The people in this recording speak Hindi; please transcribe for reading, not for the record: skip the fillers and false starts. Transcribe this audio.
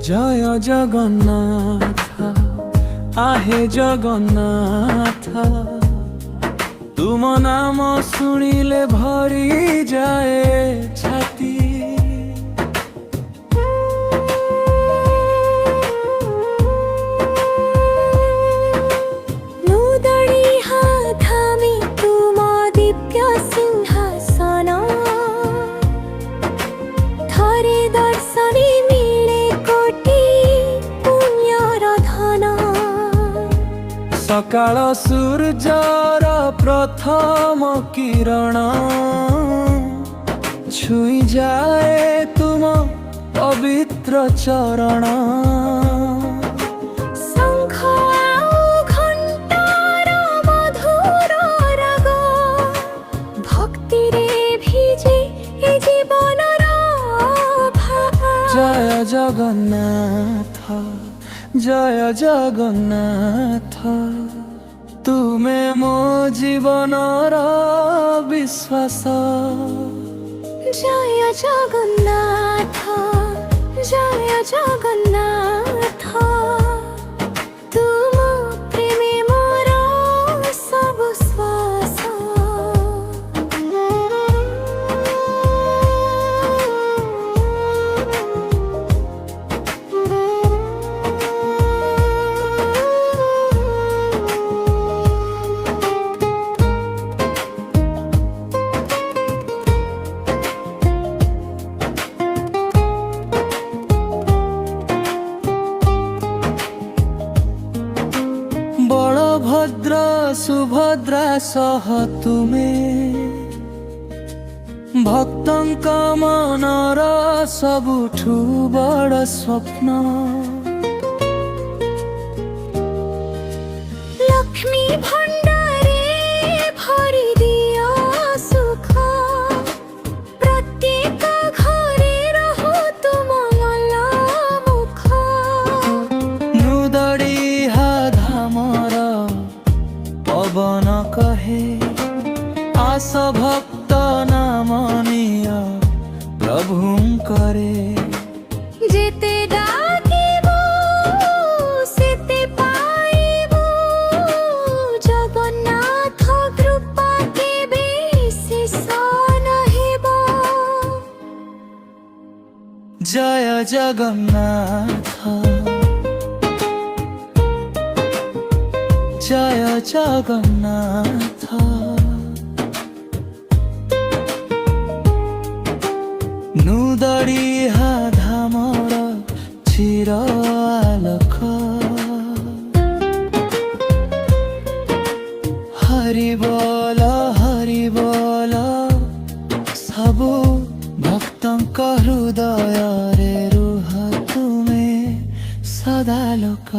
जय जगन्नाथ आहे जगन्नाथ तुम नाम शुणिले भरी जाए छाती। सकाळ सूर्यर प्रथम किरण छुई जाए तुम पवित्र चरण। शंख घंटार मधुर राग भक्ति रे भिजे ए जीवनर भाव। जय जगन्नाथ जय जगन्नाथ तुमे मो जीवनर विश्वास। जय जगन्नाथ जय जगन्नाथ तुम प्रेमे मोर सब श्वास। बलभद्र सुभद्रा सह तुमे भक्तंक मनर सबुठु बड़ स्वप्न। लक्ष्मी भंडारे भरी दिया सुख प्रत्येक घरे रहो तुम मुख। नुदड़िहा धामर पवन कहे आस भक्त नाम निय प्रभु करे। जेते डाकिबो सेते पाइबो जगन्नाथ कृपा केबे शेष नहेबो। जय जगन्नाथ जय जगन्नाथ नुदड़िहा धामर चिर आलोक। हरि बोल सबु भक्तंक हृदय रे रुह तुमे सदा लोक।